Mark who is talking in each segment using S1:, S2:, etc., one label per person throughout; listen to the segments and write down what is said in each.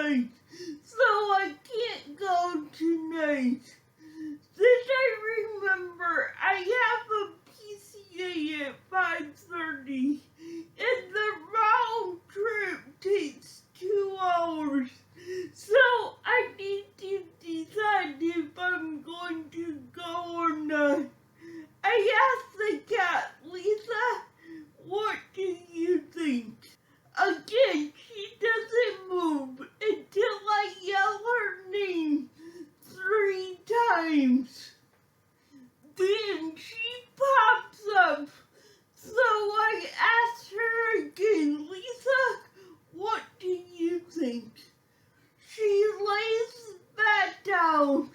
S1: tonight, so I can't go tonight. Then I remember I have a PCA at 5:30, and the round trip takes 2 hours. So I need to decide if I'm going to go or not. I asked the cat, Lisa, what do you think? Again, she doesn't move until I yell her name 3 times. Then she pops up. So I asked her again, Lisa, what do you think? She lays back down.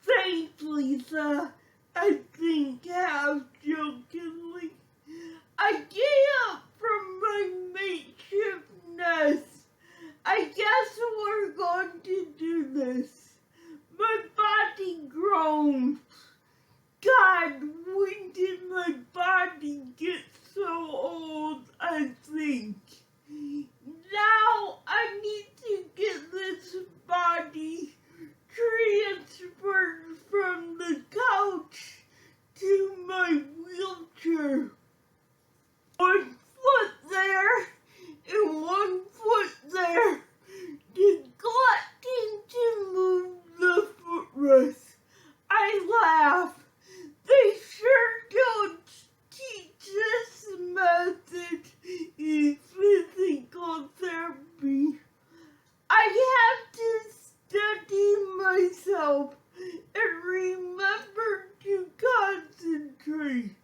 S1: Thanks, Lisa, I think half jokingly. I get up from my makeshift nest. I guess we're going to do this. My body groans. God, when did my body get so old, I think. Now I need to get this body transferred from the couch to my wheelchair. 1 foot there and 1 foot there, neglecting to move the footrest. I laugh. They sure don't teach this method in physical therapy. I have to study myself and remember to concentrate.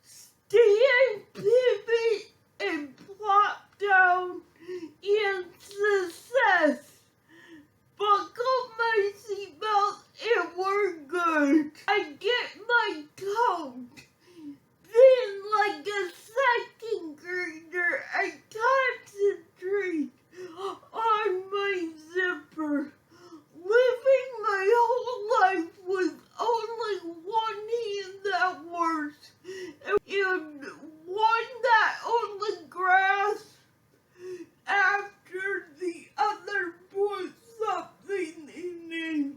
S1: Stand, pivot, and plop down, and success. Buckle my seatbelt and we're good. I get my coat. Then, like a second grader, I concentrate on my zipper. Living my whole life with only one hand that works and one that only grasps after the other puts something in it.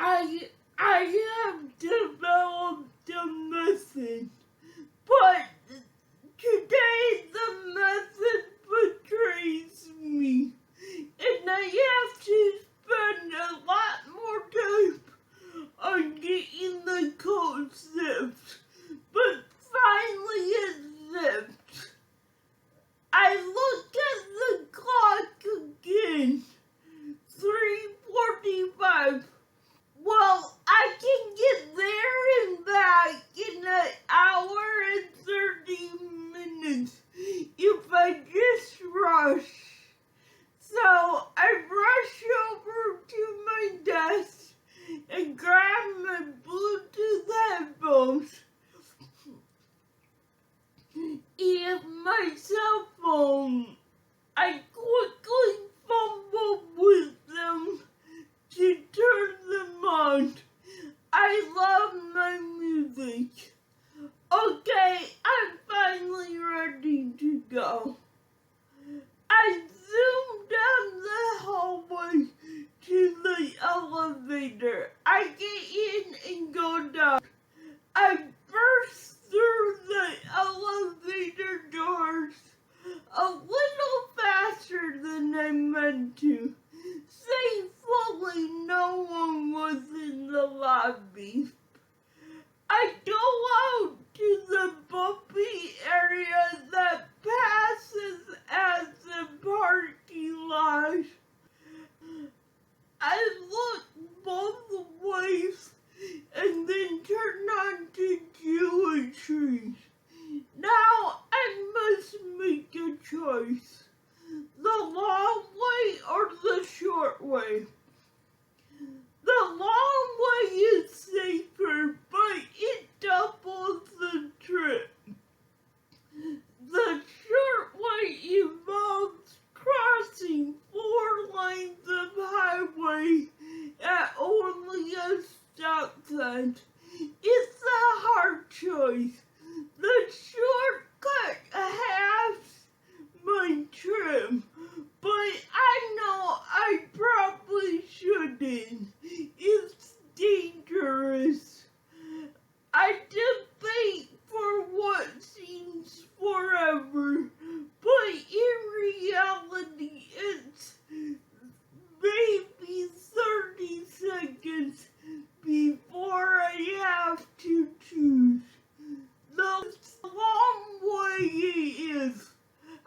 S1: I have developed a method, but today the method betrays me, and I have to spend a lot more time on getting the coat zipped, but finally it's zipped. I look at the clock again. 3:45. Well, I can get there and back in an hour and 30 minutes if I just rush. So I rush over to my desk and grab my Bluetooth headphones and my cell phone. I quickly fumble with them to turn them on. I love my music. Okay, I'm finally ready to go. I zoom down the hallway to the elevator. I get in and go down. I burst through the elevator doors a little faster than I meant to. Thankfully, no one was in the lobby. I go out to the bumpy area that passes as the parking lot. I look both ways and then turn on to geometry. Now I must make a choice. The long way or the short way? The long way is safer, but it doubles the trip. The short way involves crossing 4 lanes of highway at only a stop sign. It's a hard choice. The shortcut halves my trip, but I know I in. It's dangerous. I debate for what seems forever, but in reality it's maybe 30 seconds before I have to choose. The long way it is.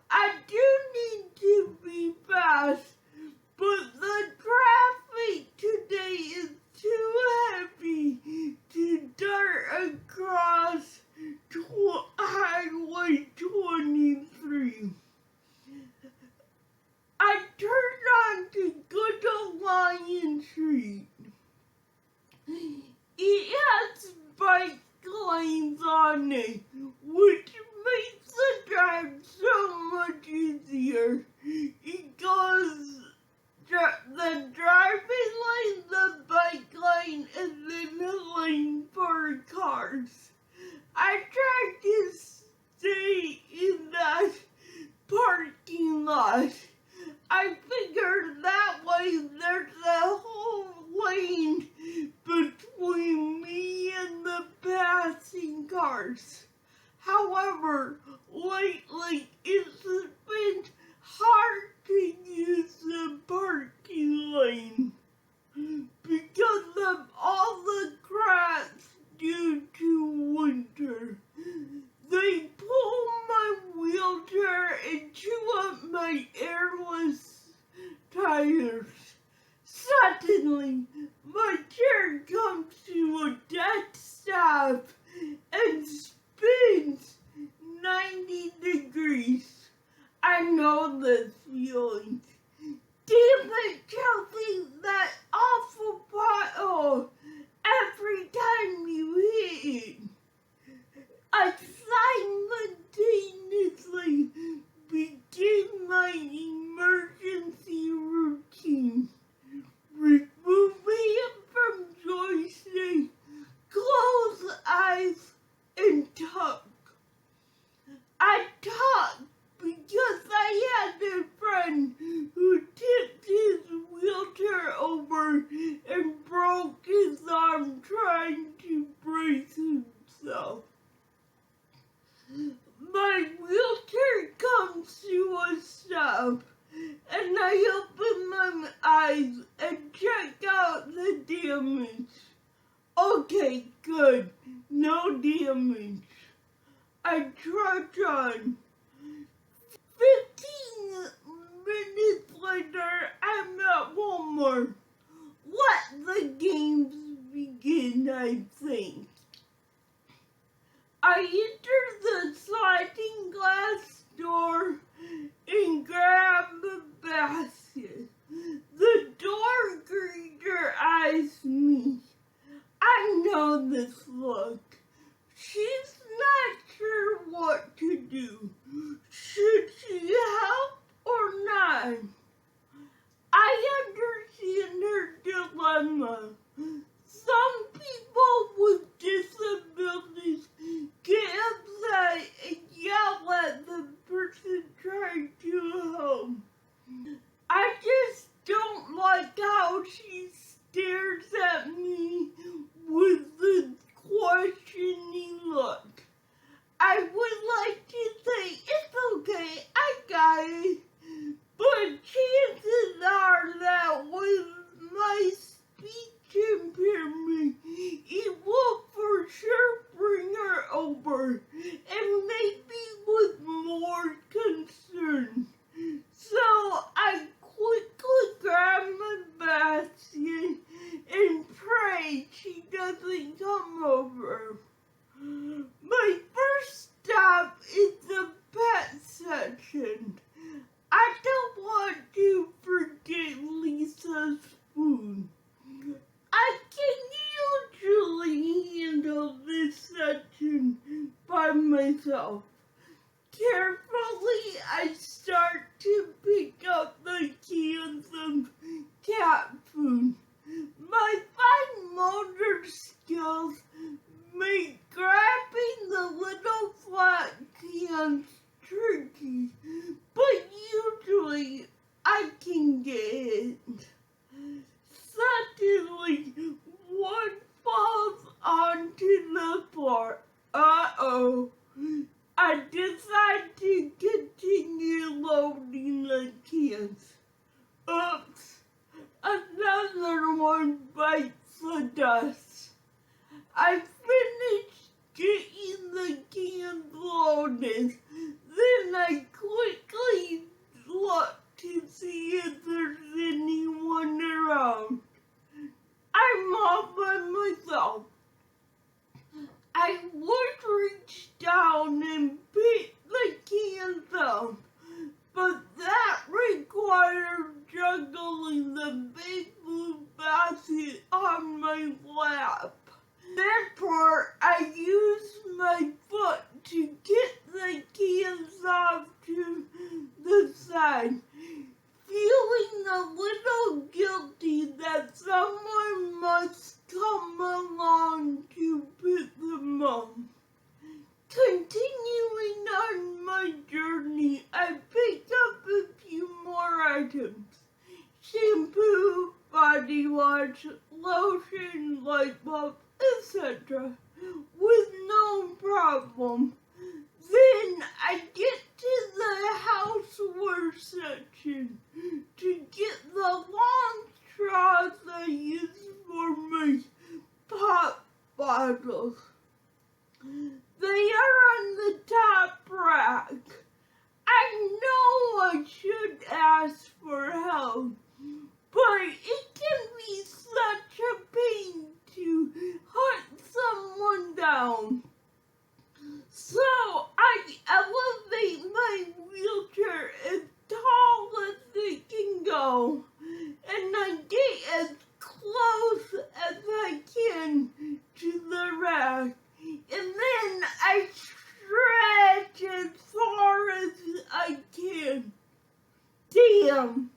S1: I do need to be fast, but the traffic today is too heavy to dart across Highway 23. I turned on to Good Alliance Street. It has bike lanes on it, which makes the drive so much easier. It goes the driving lane, the bike lane, and then a lane for cars. I tried to stay in that parking lot. I figured that way there's a whole lane between me and the passing cars. However, lately it's been hard to use the parking lane because of all the cracks due to winter. They pull my wheelchair and chew up my airless tires. Suddenly, my chair comes to a dead stop and spins 90 degrees. I know this feeling. Damn it, Chelsea, that awful pothole every time you hit it. I simultaneously begin my emergency routine. Remove hand from joystick, close eyes, and tuck. I tuck because I had a friend who tipped his wheelchair over and broke his arm trying to brace himself. My wheelchair comes to a stop, and I open my eyes and check out the damage. Okay, good. No damage. I trudge on. 15 minutes later, I'm at Walmart. Let the games begin, I think. I enter the sliding glass door and grab the basket. The door greeter eyes me. I know this look. She's not sure what to do. Should she help or not? I understand her dilemma. Some people with disabilities get upset and yell at the person trying to help. I just don't like how she stares at me with the questioning look. I would like to say, it's okay, I got it. But chances are that with my speech impairment, it will for sure bring her over, and maybe with more concern. So I quickly grab my basket and pray she doesn't come over. My first stop is the pet section. I don't want to forget Lisa's food. I can usually handle this section by myself. Carefully, I start to pick up the cans of cat food. My fine motor skills make grabbing the little flat cans tricky, but usually I can get it. bus. I finished getting the cans loaded. Then I quickly looked to see if there's anyone around. I'm all by myself. I would reach down and pick the cans up, but that required juggling the big blue basket on my lap. Therefore, I used my foot to get the cans off to the side, feeling a little guilty that someone must come along to pick them up. Continuing on my journey, I picked up a few more items: shampoo, body wash, lotion, light bulb, etc. with no problem. Then I get to the houseware section to get the long straws I use for my pop bottles. They are on the top rack. I know I should ask for help, but it can be such a pain to hunt someone down. So I elevate my wheelchair as tall as it can go, and I get as close as I can to the rack, and then I stretch as far as I can. Damn,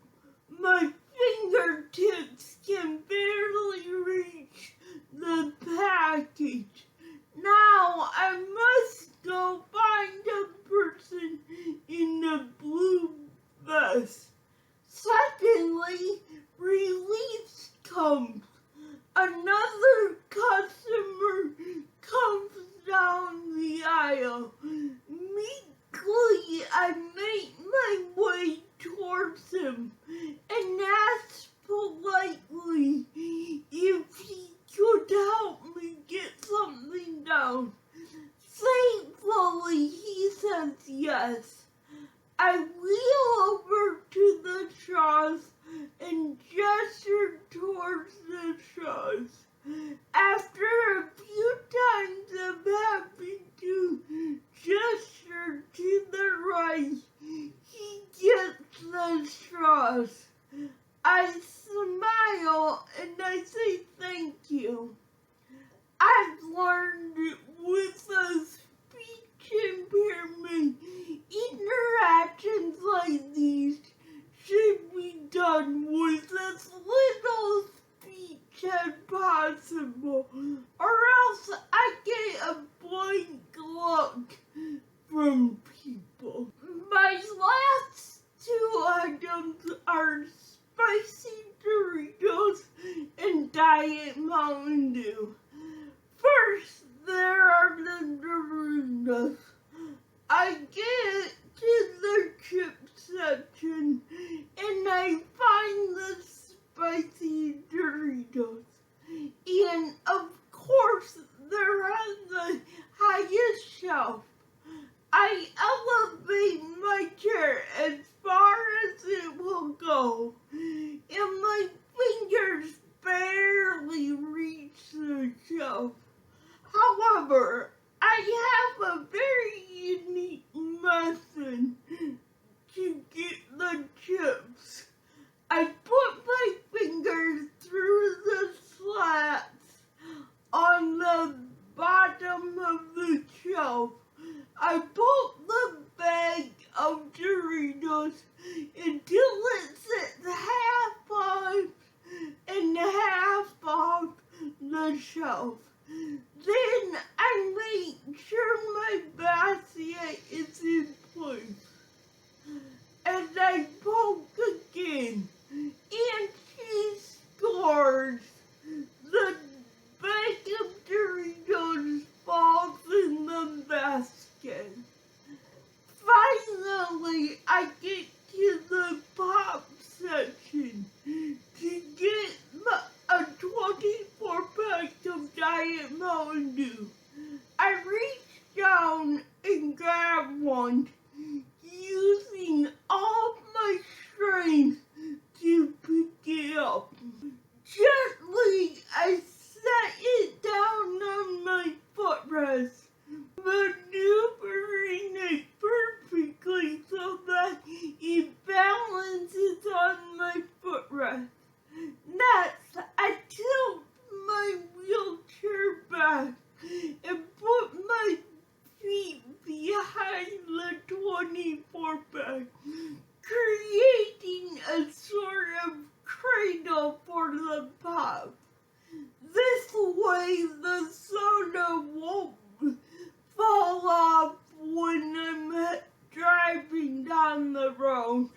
S1: my fingertips can barely reach the package. Now I must go find a person in the blue bus. Suddenly, relief comes. Another customer comes down the aisle. Meekly, I make my way towards him and ask politely if he could help me get something down. Thankfully, he says yes. I wheel over to the straws and gesture towards the straws. After a few times of having to gesture to the right, he gets the straws. I smile and I say thank you. I've learned with a speech impairment, interactions like these should be done with as little speech as possible, or else I get a blank look from people. My last two items are spicy Doritos and Diet Mountain Dew. First, there are the Doritos. I get to the chip section and I find the spicy Doritos. And of course, they're on the highest shelf. I elevate my chair as far as it will go, and my fingers barely reach the shelf. However, I have a very unique method to get the chips. I put my fingers through the slats on the bottom of the shelf. I pull the bag of Doritos until it sits half on and half off the shelf. Then I make sure my basket is in place. And I poke again, and she scores. The bag of Doritos falls in the basket. Finally, I get to the pop section to get a 24-pack Gently, I set it down on my footrest, maneuvering it perfectly so that it balances on my footrest. Next, I tilt my wheelchair back and put my feet behind the 24 bed, creating a sort of cradle for the pup. This way the soda won't fall off when I'm driving down the road.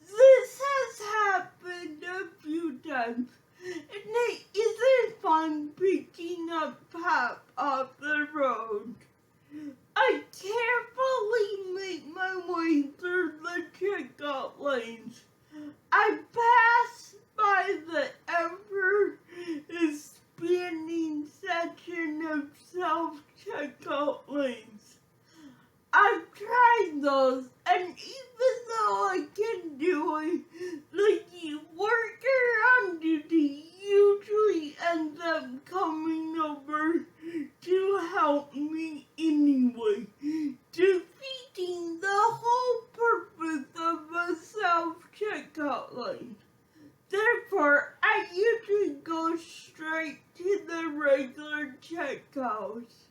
S1: This has happened a few times, and it isn't fun picking up Pop off the road. I carefully make my way through the checkout lanes. I pass by the ever-expanding section of self-checkout lanes. I've tried those, and even though I can do it, the worker on duty usually ends up coming over to help me anyway, defeating the whole purpose of a self-checkout lane. Therefore, I usually go straight to the regular checkouts.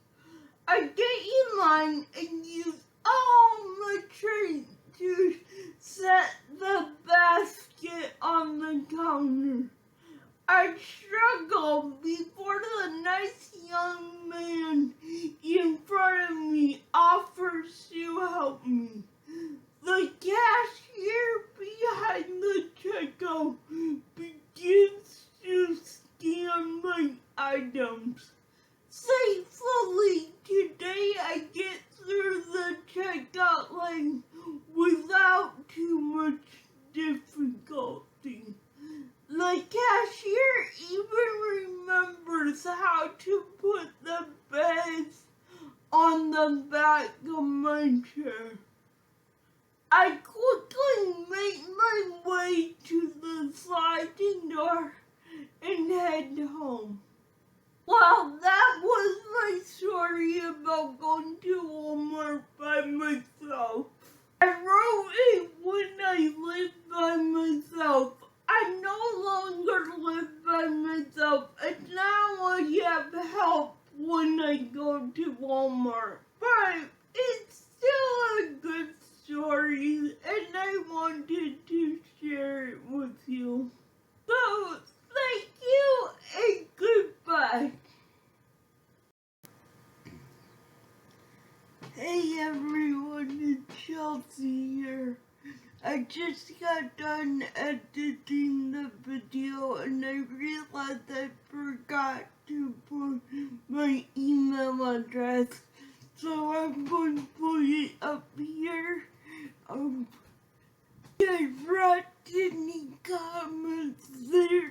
S1: I get in line and use all my strength to set the basket on the counter. I struggle before the nice young man in front of me offers to help me. The cashier behind the checkout begins to scan my items. Thankfully, today I get through the checkout lane without too much difficulty. The cashier even remembers how to put the bags on the back of my chair. I quickly make my way to the sliding door and head home. Well, that was my story about going to Walmart by myself. I wrote it when I lived by myself. I no longer live by myself, and now I have help when I go to Walmart. But it's still a good story, and I wanted to share it with you. So, thank you and goodbye. Hey everyone, it's Chelsea here. I just got done editing the video and I realized I forgot to put my email address. So I'm going to put it up here. If I brought any comments there